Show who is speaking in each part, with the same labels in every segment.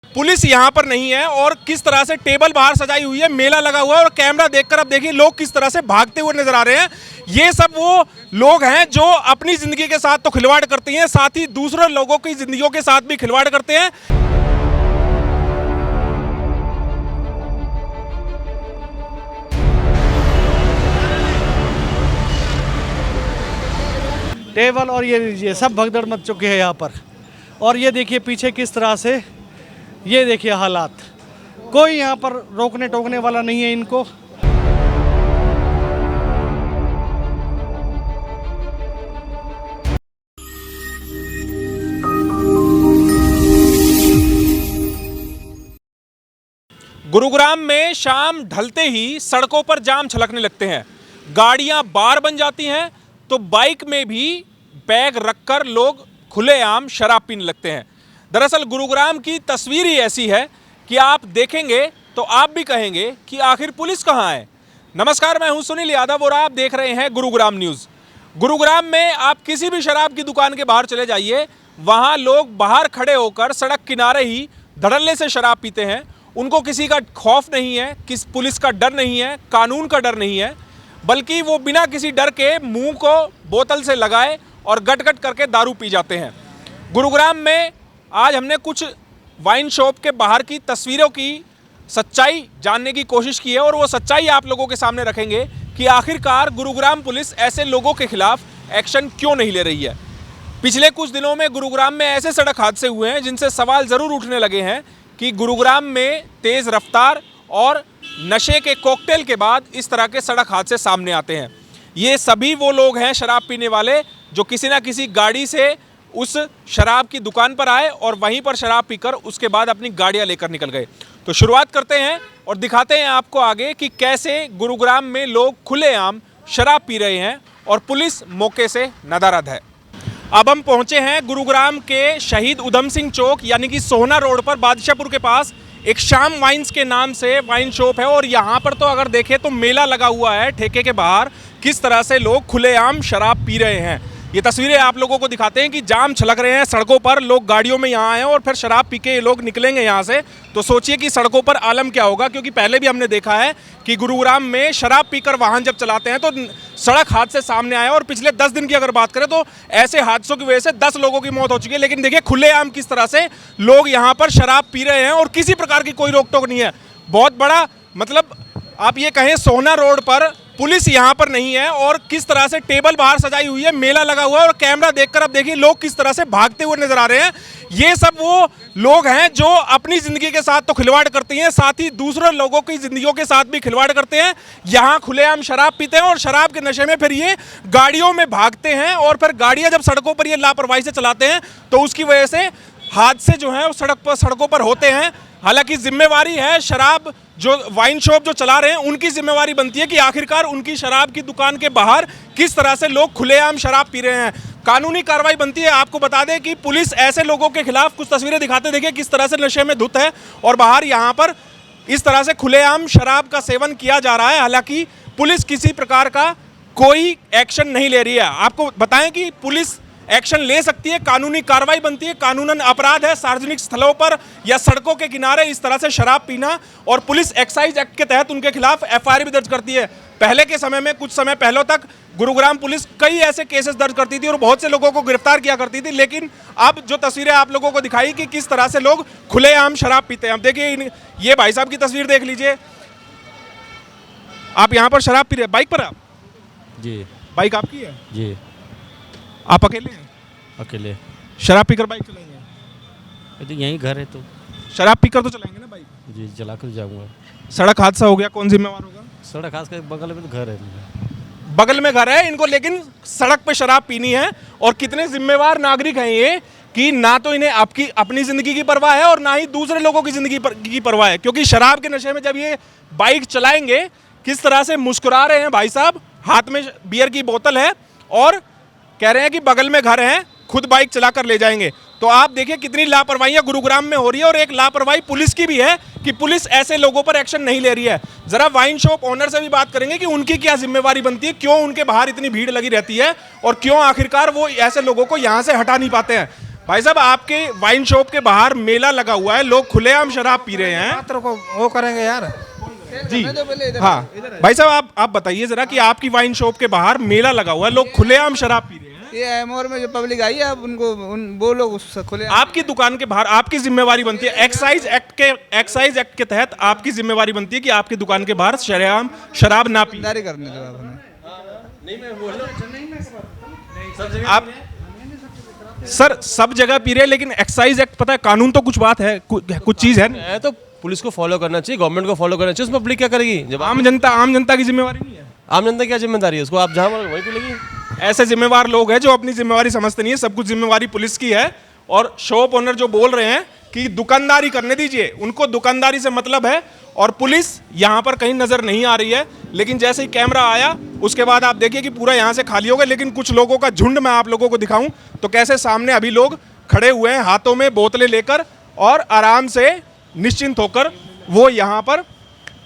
Speaker 1: Police यहाँ पर नहीं है और किस तरह से टेबल बाहर सजाई हुई है, मेला लगा हुआ है और कैमरा देखकर अब देखिए लोग किस तरह से भागते हुए नजर आ रहे हैं। ये सब वो लोग हैं जो अपनी जिंदगी के साथ तो खिलवाड़ करते हैं, साथ ही दूसरे लोगों की जिंदगियों के साथ भी खिलवाड़ करते हैं।
Speaker 2: टेबल और ये सब भगदड़ मच चुके हैं यहाँ पर। और ये देखिए पीछे किस तरह से, ये देखिए हालात, कोई यहाँ पर रोकने टोकने वाला नहीं है इनको।
Speaker 1: गुरुग्राम में शाम ढलते ही सड़कों पर जाम छलकने लगते हैं, गाड़ियां बार बन जाती हैं, तो बाइक में भी बैग रखकर लोग खुलेआम शराब पीने लगते हैं। दरअसल गुरुग्राम की तस्वीर ही ऐसी है कि आप देखेंगे तो आप भी कहेंगे कि आखिर पुलिस कहाँ है। नमस्कार, मैं हूं सुनील यादव और आप देख रहे हैं गुरुग्राम न्यूज़। गुरुग्राम में आप किसी भी शराब की दुकान के बाहर चले जाइए, वहां लोग बाहर खड़े होकर सड़क किनारे ही धड़ल्ले से शराब पीते हैं। उनको किसी का खौफ नहीं है, किस पुलिस का डर नहीं है, कानून का डर नहीं है, बल्कि वो बिना किसी डर के मुंह को बोतल से लगाए और गट गट करके दारू पी जाते हैं। गुरुग्राम में आज हमने कुछ वाइन शॉप के बाहर की तस्वीरों की सच्चाई जानने की कोशिश की है और वो सच्चाई आप लोगों के सामने रखेंगे कि आखिरकार गुरुग्राम पुलिस ऐसे लोगों के खिलाफ एक्शन क्यों नहीं ले रही है। पिछले कुछ दिनों में गुरुग्राम में ऐसे सड़क हादसे हुए हैं जिनसे सवाल ज़रूर उठने लगे हैं कि गुरुग्राम में तेज़ रफ्तार और नशे के कॉकटेल के बाद इस तरह के सड़क हादसे सामने आते हैं। ये सभी वो लोग हैं शराब पीने वाले जो किसी ना किसी गाड़ी से उस शराब की दुकान पर आए और वहीं पर शराब पीकर उसके बाद अपनी गाड़ियां लेकर निकल गए। तो शुरुआत करते हैं और दिखाते हैं आपको आगे कि कैसे गुरुग्राम में लोग खुलेआम शराब पी रहे हैं और पुलिस मौके से नदारद है। अब हम पहुंचे हैं गुरुग्राम के शहीद उधम सिंह चौक यानी कि सोहना रोड पर बादशाहपुर के पास एक शाम वाइन्स के नाम से वाइन शॉप है और यहाँ पर तो अगर देखें तो मेला लगा हुआ है ठेके के बाहर, किस तरह से लोग खुलेआम शराब पी रहे हैं। ये तस्वीरें आप लोगों को दिखाते हैं कि जाम छलक रहे हैं सड़कों पर, लोग गाड़ियों में यहाँ आए और फिर शराब पी के ये लोग निकलेंगे यहाँ से। तो सोचिए कि सड़कों पर आलम क्या होगा, क्योंकि पहले भी हमने देखा है कि गुरुग्राम में शराब पीकर वाहन जब चलाते हैं तो सड़क हादसे सामने आए और पिछले 10 दिन की अगर बात करें तो ऐसे हादसों की वजह से 10 लोगों की मौत हो चुकी है। लेकिन देखिए खुलेआम किस तरह से लोग यहाँ पर शराब पी रहे हैं और किसी प्रकार की कोई रोक टोक नहीं है। बहुत बड़ा मतलब आप ये कहें सोहना रोड पर पुलिस यहाँ पर नहीं है और किस तरह से टेबल बाहर सजाई हुई है, मेला लगा हुआ है और कैमरा देखकर अब देखिए लोग किस तरह से भागते हुए नजर आ रहे हैं। ये सब वो लोग हैं जो अपनी जिंदगी के साथ तो खिलवाड़ करते हैं, साथ ही दूसरे लोगों की जिंदगियों के साथ भी खिलवाड़ करते हैं। यहाँ खुलेआम शराब पीते हैं और शराब के नशे में फिर ये गाड़ियों में भागते हैं और फिर गाड़ियाँ जब सड़कों पर ये लापरवाही से चलाते हैं तो उसकी वजह से हादसे जो हैं वो सड़कों पर होते हैं। हालांकि जिम्मेवारी है शराब जो वाइन शॉप जो चला रहे हैं उनकी जिम्मेवारी बनती है कि आखिरकार उनकी शराब की दुकान के बाहर किस तरह से लोग खुलेआम शराब पी रहे हैं। कानूनी कार्रवाई बनती है। आपको बता दें कि पुलिस ऐसे लोगों के खिलाफ कुछ तस्वीरें दिखाते देखिए किस तरह से नशे में धुत है और बाहर यहाँ पर इस तरह से खुलेआम शराब का सेवन किया जा रहा है। हालांकि पुलिस किसी प्रकार का कोई एक्शन नहीं ले रही है। आपको बताएं कि पुलिस एक्शन ले सकती है, कानूनी कार्रवाई बनती है, कानूनन अपराध है सार्वजनिक स्थलों पर या सड़कों के किनारे इस तरह से शराब पीना और पुलिस एक्साइज एक्ट के तहत उनके खिलाफ एफआईआर भी दर्ज करती है। पहले के समय में कुछ समय पहले तक गुरुग्राम पुलिस कई ऐसे केसेस दर्ज करती थी और बहुत से लोगों को गिरफ्तार किया करती थी। लेकिन अब जो तस्वीरें आप लोगों को दिखाई कि किस तरह से लोग खुलेआम शराब पीते हैं। अब देखिए ये भाई साहब की तस्वीर देख लीजिए, आप यहाँ पर शराब पी रहे हैं बाइक पर। आप
Speaker 3: जी,
Speaker 1: बाइक आपकी है
Speaker 3: जी।
Speaker 1: आप अकेले हैं?
Speaker 3: अकेले।
Speaker 1: शराब पीकर बाइक चलाएंगे?
Speaker 3: तो यहीं घर है तो
Speaker 1: शराब पीकर तो चलाएंगे ना बाइक?
Speaker 3: जी, चला कर जाऊँगा।
Speaker 1: सड़क हादसा हो गया, कौन जिम्मेवार होगा?
Speaker 3: सड़क खास कर बगल में तो घर है मेरा।
Speaker 1: बगल में घर है इनको, लेकिन सड़क पे शराब पीनी है। और कितने जिम्मेवार नागरिक हैं ये कि ना तो इन्हें आपकी अपनी जिंदगी की परवाह है और ना ही दूसरे लोगों की जिंदगी की परवाह है। क्योंकि शराब के नशे में जब ये बाइक चलाएंगे, किस तरह से मुस्कुरा रहे हैं भाई साहब, हाथ में बियर की बोतल है और कह रहे हैं कि बगल में घर है, खुद बाइक चला कर ले जाएंगे। तो आप देखिए कितनी लापरवाहियां गुरुग्राम में हो रही है और एक लापरवाही पुलिस की भी है कि पुलिस ऐसे लोगों पर एक्शन नहीं ले रही है। जरा वाइन शॉप ओनर से भी बात करेंगे कि उनकी क्या जिम्मेवारी बनती है, क्यों उनके बाहर इतनी भीड़ लगी रहती है और क्यों आखिरकार वो ऐसे लोगों को यहां से हटा नहीं पाते हैं। भाई साहब, आपके वाइन शॉप के बाहर मेला लगा हुआ है, लोग खुलेआम शराब पी रहे हैं।
Speaker 4: छात्र को वो करेंगे यार।
Speaker 1: जी हाँ भाई साहब, आप बताइए जरा कि आपकी वाइन शॉप के बाहर मेला लगा हुआ है, लोग खुलेआम शराब पी रहे हैं।
Speaker 4: ये एमओर में जो पब्लिक आई है, अब उनको वो लोग उससे खुले
Speaker 1: आपकी दुकान के बाहर आपकी जिम्मेवारी बनती है, एक्साइज एक्ट के तहत आपकी जिम्मेवारी बनती है कि आपकी दुकान के बाहर शराब ना पी।
Speaker 4: जारी करने दो आप हमें।
Speaker 1: आप सर सब जगह पी रहे हैं, लेकिन एक्साइज एक्ट पता है, कानून तो कुछ बात है, कुछ चीज है।
Speaker 3: है तो पुलिस को फॉलो करना चाहिए, गवर्नमेंट को फॉलो करना चाहिए। उसमें पब्लिक क्या करेगी जब
Speaker 1: आम जनता की जिम्मेवारी नहीं है।
Speaker 3: आम जनता क्या जिम्मेदारी है? उसको आप जहाँ मारो वहीं पे लगी।
Speaker 1: ऐसे जिम्मेवार लोग हैं जो अपनी जिम्मेवारी समझते नहीं है, सब कुछ जिम्मेवारी पुलिस की है। और शॉप ओनर जो बोल रहे हैं कि दुकानदारी करने दीजिए, उनको दुकानदारी से मतलब है, और पुलिस यहाँ पर कहीं नजर नहीं आ रही है। लेकिन जैसे ही कैमरा आया उसके बाद आप देखिए कि पूरा यहाँ से खाली हो गया। लेकिन कुछ लोगों का झुंड मैं आप लोगों को दिखाऊं तो कैसे सामने अभी लोग खड़े हुए हैं, हाथों में बोतलें लेकर, और आराम से निश्चिंत होकर वो यहाँ पर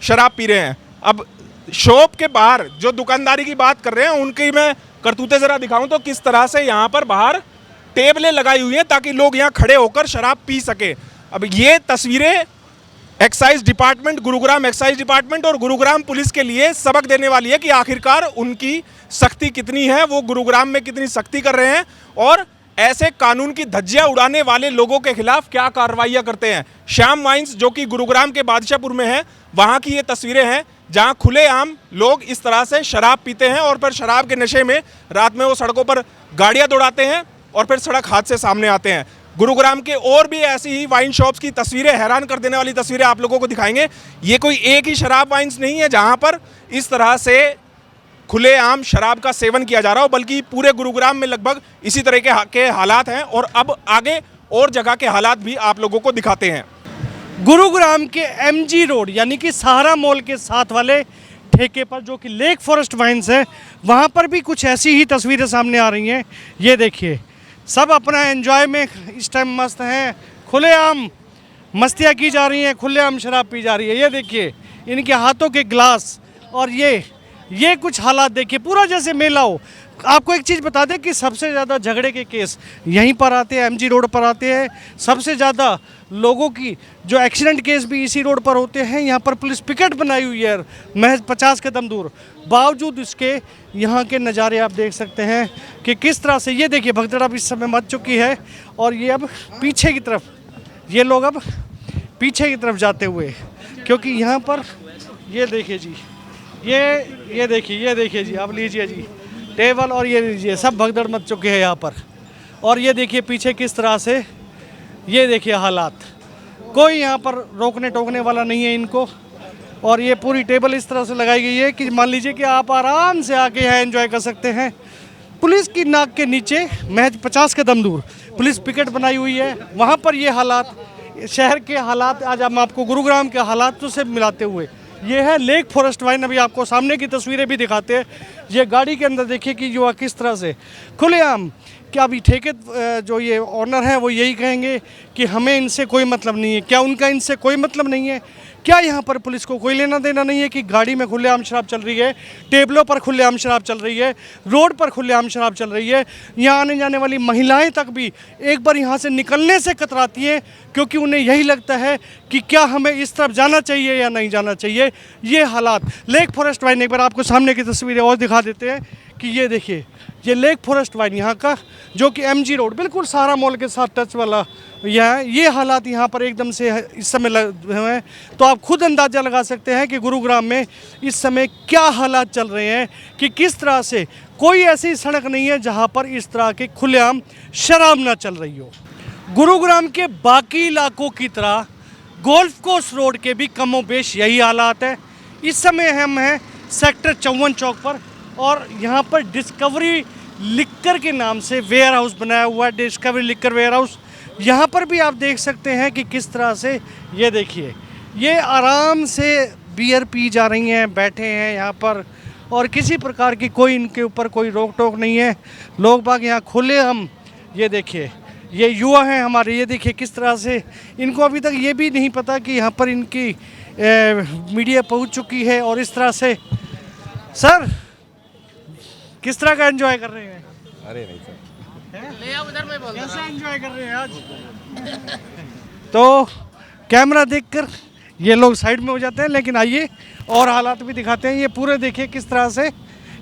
Speaker 1: शराब पी रहे हैं। अब शॉप के बाहर जो दुकानदारी की बात कर रहे हैं, उनकी मैं करतूतें जरा दिखाऊं तो किस तरह से यहाँ पर बाहर टेबलें लगाई हुई हैं ताकि लोग यहाँ खड़े होकर शराब पी सके। अब ये तस्वीरें excise department, Gurugram excise department और गुरुग्राम पुलिस के लिए सबक देने वाली है कि आखिरकार उनकी सख्ती कितनी है, वो गुरुग्राम में कितनी सख्ती कर रहे हैं, और ऐसे कानून की धज्जियां उड़ाने वाले लोगों के खिलाफ क्या कार्रवाइयां करते हैं। श्याम वाइन्स जो कि गुरुग्राम के बादशाहपुर में है, वहां की ये तस्वीरें हैं जहां खुलेआम लोग इस तरह से शराब पीते हैं और फिर शराब के नशे में रात में वो सड़कों पर गाड़ियां दौड़ाते हैं और फिर सड़क हादसे सामने आते हैं। गुरुग्राम के और भी ऐसी ही वाइन शॉप्स की तस्वीरें, हैरान कर देने वाली तस्वीरें आप लोगों को दिखाएंगे। ये कोई एक ही शराब वाइन्स नहीं है जहां पर इस तरह से खुलेआम शराब का सेवन किया जा रहा हो, बल्कि पूरे गुरुग्राम में लगभग इसी तरह के हालात हैं। और अब आगे और जगह के हालात भी आप लोगों को दिखाते हैं।
Speaker 2: गुरुग्राम के एमजी रोड यानी कि सहारा मॉल के साथ वाले ठेके पर जो कि लेक फॉरेस्ट वाइन्स है, वहाँ पर भी कुछ ऐसी ही तस्वीरें सामने आ रही हैं। ये देखिए, सब अपना एंजॉय में इस टाइम मस्त हैं, खुलेआम मस्तियाँ की जा रही हैं, खुलेआम शराब पी जा रही है। ये देखिए इनके हाथों के ग्लास, और ये कुछ हालात देखिए, पूरा जैसे मेला हो। आपको एक चीज़ बता दें कि सबसे ज़्यादा झगड़े के केस यहीं पर आते हैं, एमजी रोड पर आते हैं। सबसे ज़्यादा लोगों की जो एक्सीडेंट केस भी इसी रोड पर होते हैं। यहाँ पर पुलिस पिकेट बनाई हुई है महज 50 कदम दूर। बावजूद इसके यहाँ के नज़ारे आप देख सकते हैं कि किस तरह से, ये देखिए भगदड़ अब इस समय मच चुकी है, और ये अब पीछे की तरफ, ये लोग अब पीछे की तरफ जाते हुए, क्योंकि यहाँ पर ये देखिए जी, ये देखिए जी, आप लीजिए जी टेबल, और ये लीजिए, सब भगदड़ मच चुके हैं यहाँ पर। और ये देखिए पीछे किस तरह से, ये देखिए हालात, कोई यहाँ पर रोकने टोकने वाला नहीं है इनको। और ये पूरी टेबल इस तरह से लगाई गई है कि मान लीजिए कि आप आराम से आके यहाँ एंजॉय कर सकते हैं। पुलिस की नाक के नीचे महज 50 कदम दूर पुलिस पिकेट बनाई हुई है। वहाँ पर ये हालात, शहर के हालात, आज हम आपको गुरुग्राम के हालातों से मिलाते हुए, ये है लेक फॉरेस्ट वाइन। अभी आपको सामने की तस्वीरें भी दिखाते हैं। ये गाड़ी के अंदर देखिए कि युवा किस तरह से खुलेआम, क्या अभी ठेके जो ये ऑनर हैं वो यही कहेंगे कि हमें इनसे कोई मतलब नहीं है। क्या उनका इनसे कोई मतलब नहीं है? क्या यहाँ पर पुलिस को कोई लेना देना नहीं है कि गाड़ी में खुलेआम शराब चल रही है, टेबलों पर खुलेआम शराब चल रही है, रोड पर खुलेआम शराब चल रही है? यहाँ आने जाने वाली महिलाएं तक भी एक बार यहाँ से निकलने से कतराती हैं, क्योंकि उन्हें यही लगता है कि क्या हमें इस तरफ जाना चाहिए या नहीं जाना चाहिए। ये हालात लेक फॉरेस्ट वाइन, एक बार आपको सामने की तस्वीरें और दिखा देते हैं कि ये देखिए, ये लेक फॉरेस्ट वाइन यहाँ का, जो कि एमजी रोड बिल्कुल सहारा मॉल के साथ टच वाला ये हालात यहाँ पर एकदम से इस समय लगे हुए हैं। तो आप खुद अंदाज़ा लगा सकते हैं कि गुरुग्राम में इस समय क्या हालात चल रहे हैं, कि किस तरह से कोई ऐसी सड़क नहीं है जहाँ पर इस तरह के खुलेआम शराब ना चल रही हो। गुरुग्राम के बाकी इलाकों की तरह गोल्फ कोर्स रोड के भी कमोबेश यही हालात है। इस समय हम हैं सेक्टर 54 चौक पर, और यहाँ पर डिस्कवरी लिक्कर के नाम से वेयर हाउस बनाया हुआ है, डिस्कवरी लिक्कर वेयर हाउस। यहाँ पर भी आप देख सकते हैं कि किस तरह से, ये देखिए, ये आराम से बियर पी जा रही हैं, बैठे हैं यहाँ पर, और किसी प्रकार की कोई इनके ऊपर कोई रोक टोक नहीं है। लोग बाग यहाँ खुले हम, ये देखिए, ये युवा हैं हमारे, ये देखिए किस तरह से, इनको अभी तक ये भी नहीं पता कि यहाँ पर इनकी मीडिया पहुँच चुकी है। और इस तरह से सर किस तरह का एंजॉय कर रहे हैं?
Speaker 5: अरे नहीं सर,
Speaker 2: कैसा एंजॉय कर रहे हैं आज? तो कैमरा देखकर ये लोग साइड में हो जाते हैं, लेकिन आइए और हालात भी दिखाते हैं। ये पूरे देखिए किस तरह से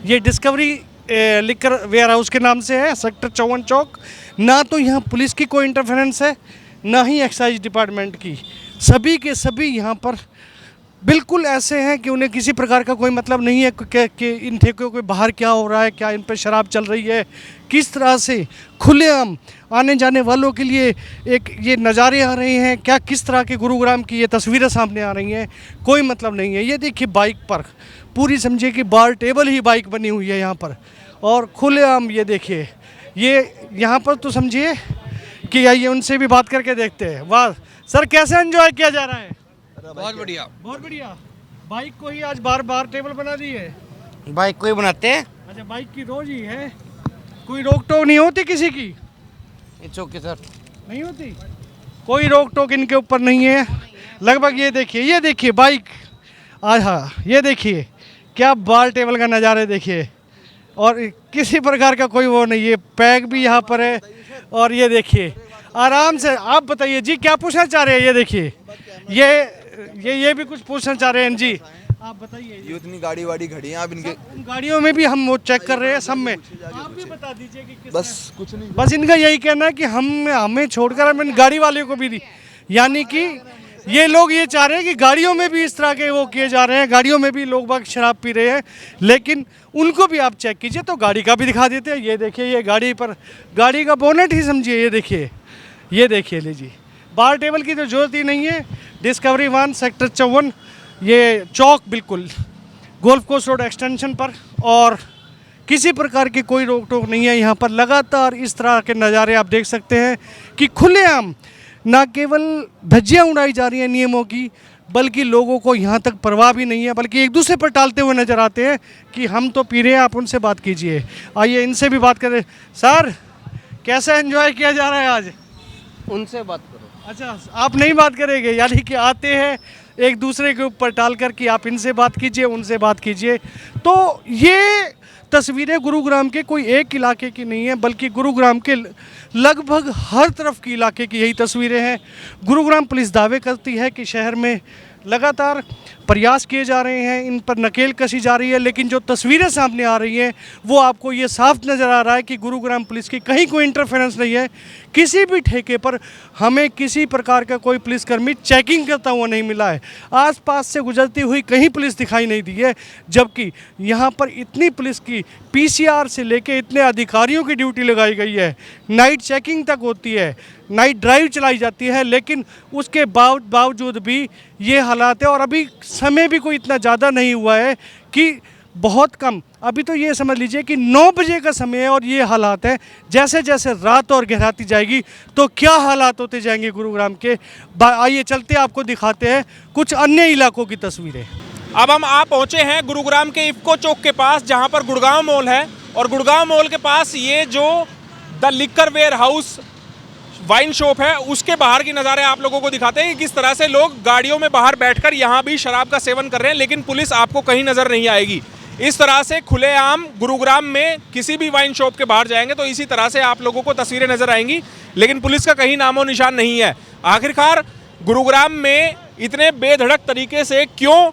Speaker 2: ये डिस्कवरी लिकर वेयर हाउस के नाम से है, सेक्टर 54 चौक। ना तो यहाँ पुलिस की कोई इंटरफेरेंस है, ना ही एक्साइज डिपार्टमेंट की। सभी के सभी यहाँ पर बिल्कुल ऐसे हैं कि उन्हें किसी प्रकार का कोई मतलब नहीं है कि इन ठेकों के बाहर क्या हो रहा है, क्या इन पर शराब चल रही है, किस तरह से खुलेआम आने जाने वालों के लिए एक ये नज़ारे आ रहे हैं, क्या किस तरह के गुरुग्राम की ये तस्वीरें सामने आ रही हैं, कोई मतलब नहीं है। ये देखिए बाइक पर पूरी समझिए कि बार टेबल ही बाइक बनी हुई है यहाँ पर, और खुलेआम ये देखिए ये यहाँ पर तो समझिए कि आइए उनसे भी बात करके देखते हैं। वाह सर, कैसे एंजॉय किया जा रहा है?
Speaker 5: बहुत बढ़िया।
Speaker 2: बहुत बढ़िया। बाइक को ही आज बार बार टेबल बना दी है?
Speaker 5: बाइक को ही बनाते हैं।
Speaker 2: अच्छा, बाइक की रोज ही है, कोई रोक टोक नहीं होती किसी की?
Speaker 5: It's okay sir.
Speaker 2: नहीं होती कोई रोक टोक इनके ऊपर नहीं है लगभग। ये देखिए बाइक, हाँ ये देखिए क्या बार टेबल का नज़ारे देखिए, और किसी प्रकार का कोई वो नहीं है। पैक भी यहाँ पर है, और ये देखिए आराम से। आप बताइए जी क्या पूछना चाह रहे हैं? ये देखिए ये भी कुछ पूछना चाह रहे हैं जी, आप बताइए।
Speaker 6: ये उतनी गाड़ी वाड़ी खड़ी हैं, आप इनके
Speaker 2: उन गाड़ियों में भी हम वो चेक कर रहे हैं, सब में। आप भी बता दीजिए कि किस
Speaker 6: बस कुछ नहीं,
Speaker 2: बस इनका यही कहना है कि हमें छोड़कर हम इन गाड़ी वाले को भी दी, यानी कि ये लोग ये चाह रहे हैं कि गाड़ियों में भी इस तरह के वो किए जा रहे हैं, गाड़ियों में भी लोग बाग शराब पी रहे हैं, लेकिन उनको भी आप चेक कीजिए तो गाड़ी का भी दिखा देते हैं। ये देखिए ये गाड़ी पर, गाड़ी का बोनेट ही समझिए, ये देखिए लीजिए। बार टेबल की तो जरूरत ही नहीं है। डिस्कवरी 1 सेक्टर 54 ये चौक बिल्कुल गोल्फ कोर्स रोड एक्सटेंशन पर, और किसी प्रकार की कोई रोक टोक नहीं है यहाँ पर। लगातार इस तरह के नज़ारे आप देख सकते हैं कि खुलेआम ना केवल धज्जियाँ उड़ाई जा रही हैं नियमों की, बल्कि लोगों को यहाँ तक परवाह भी नहीं है, बल्कि एक दूसरे पर टालते हुए नजर आते हैं कि हम तो पी रहे हैं, आप उनसे बात कीजिए। आइए इनसे भी बात करें। सर कैसा एंजॉय किया जा रहा है आज?
Speaker 5: उनसे बात करो।
Speaker 2: अच्छा, आप नहीं बात करेंगे, यानी कि आते हैं एक दूसरे के ऊपर टाल कर कि आप इनसे बात कीजिए, उनसे बात कीजिए। तो ये तस्वीरें गुरुग्राम के कोई एक इलाके की नहीं है, बल्कि गुरुग्राम के लगभग हर तरफ की इलाके की यही तस्वीरें हैं। गुरुग्राम पुलिस दावे करती है कि शहर में लगातार प्रयास किए जा रहे हैं, इन पर नकेल कसी जा रही है, लेकिन जो तस्वीरें सामने आ रही हैं वो आपको ये साफ नज़र आ रहा है कि गुरुग्राम पुलिस की कहीं कोई इंटरफेरेंस नहीं है। किसी भी ठेके पर हमें किसी प्रकार का कोई पुलिसकर्मी चेकिंग करता हुआ नहीं मिला है। आसपास से गुजरती हुई कहीं पुलिस दिखाई नहीं दी है, जबकि यहाँ पर इतनी पुलिस की पीसीआर से लेके इतने अधिकारियों की ड्यूटी लगाई गई है, नाइट चेकिंग तक होती है, नाइट ड्राइव चलाई जाती है, लेकिन उसके बावजूद भी ये हालात है। और अभी समय भी कोई इतना ज़्यादा नहीं हुआ है कि बहुत कम, अभी तो ये समझ लीजिए कि 9 बजे का समय है और ये हालात है। जैसे जैसे रात और गहराती जाएगी तो क्या हालात होते जाएंगे गुरुग्राम के। आइए चलते आपको दिखाते हैं कुछ अन्य इलाकों की तस्वीरें।
Speaker 1: अब हम आ पहुंचे हैं गुरुग्राम के इफ्को चौक के पास, जहां पर गुड़गांव मॉल है, और गुड़गांव मॉल के पास ये जो the liquor warehouse wine shop है, उसके बाहर की नज़ारे आप लोगों को दिखाते हैं कि किस तरह से लोग गाड़ियों में बाहर बैठकर यहाँ भी शराब का सेवन कर रहे हैं, लेकिन पुलिस आपको कहीं नज़र नहीं आएगी। इस तरह से खुलेआम गुरुग्राम में किसी भी वाइन शॉप के बाहर जाएंगे तो इसी तरह से आप लोगों को तस्वीरें नज़र आएंगी, लेकिन पुलिस का कहीं नामो निशान नहीं है। आखिरकार गुरुग्राम में इतने बेधड़क तरीके से क्यों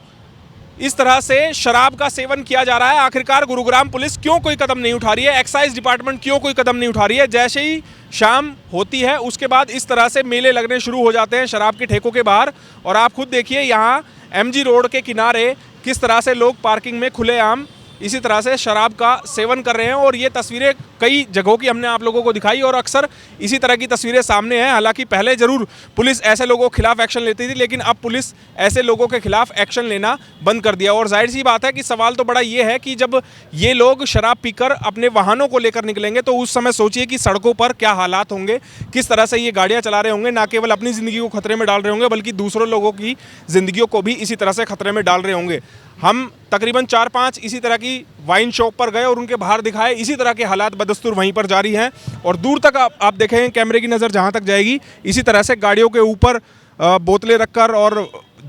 Speaker 1: इस तरह से शराब का सेवन किया जा रहा है? आखिरकार गुरुग्राम पुलिस क्यों कोई कदम नहीं उठा रही है? एक्साइज डिपार्टमेंट क्यों कोई कदम नहीं उठा रही है? जैसे ही शाम होती है उसके बाद इस तरह से मेले लगने शुरू हो जाते हैं शराब के ठेकों के बाहर, और आप खुद देखिए यहाँ एमजी रोड के किनारे किस तरह से लोग पार्किंग में खुलेआम इसी तरह से शराब का सेवन कर रहे हैं। और ये तस्वीरें कई जगहों की हमने आप लोगों को दिखाई, और अक्सर इसी तरह की तस्वीरें सामने हैं। हालांकि पहले ज़रूर पुलिस ऐसे लोगों के खिलाफ एक्शन लेती थी, लेकिन अब पुलिस ऐसे लोगों के खिलाफ एक्शन लेना बंद कर दिया। और जाहिर सी बात है कि सवाल तो बड़ा ये है कि जब ये लोग शराब पीकर अपने वाहनों को लेकर निकलेंगे तो उस समय सोचिए कि सड़कों पर क्या हालात होंगे, किस तरह से ये गाड़ियाँ चला रहे होंगे। ना केवल अपनी ज़िंदगी को खतरे में डाल रहे होंगे, बल्कि दूसरों लोगों की ज़िंदगियों को भी इसी तरह से खतरे में डाल रहे होंगे। हम तकरीबन 4-5 इसी तरह की वाइन शॉप पर गए और उनके बाहर दिखाए, इसी तरह के हालात बदस्तूर वहीं पर जारी हैं। और दूर तक आप देखेंगे कैमरे की नज़र जहां तक जाएगी, इसी तरह से गाड़ियों के ऊपर बोतलें रखकर और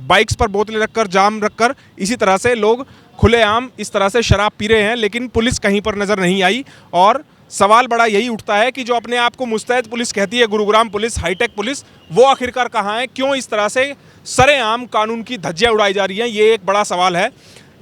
Speaker 1: बाइक्स पर बोतलें रखकर, जाम रखकर, इसी तरह से लोग खुलेआम इस तरह से शराब पी रहे हैं, लेकिन पुलिस कहीं पर नज़र नहीं आई। और सवाल बड़ा यही उठता है कि जो अपने आप को मुस्तैद पुलिस कहती है, गुरुग्राम पुलिस, हाईटेक पुलिस, वो आखिरकार कहाँ है? क्यों इस तरह से सरेआम कानून की धज्जियां उड़ाई जा रही हैं? ये एक बड़ा सवाल है।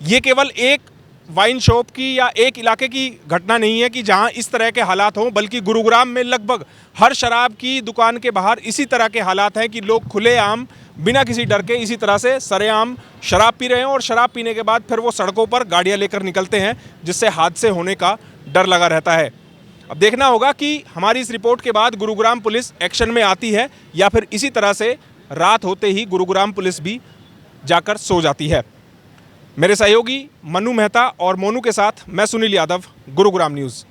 Speaker 1: ये केवल एक वाइन शॉप की या एक इलाके की घटना नहीं है कि जहां इस तरह के हालात हों, बल्कि गुरुग्राम में लगभग हर शराब की दुकान के बाहर इसी तरह के हालात हैं कि लोग खुलेआम बिना किसी डर के इसी तरह से सरेआम शराब पी रहे हैं और शराब पीने के बाद फिर वो सड़कों पर गाड़ियां लेकर निकलते हैं, जिससे हादसे होने का डर लगा रहता है। अब देखना होगा कि हमारी इस रिपोर्ट के बाद गुरुग्राम पुलिस एक्शन में आती है या फिर इसी तरह से रात होते ही गुरुग्राम पुलिस भी जाकर सो जाती है। मेरे सहयोगी मनु मेहता और मोनू के साथ मैं सुनील यादव, गुरुग्राम न्यूज़।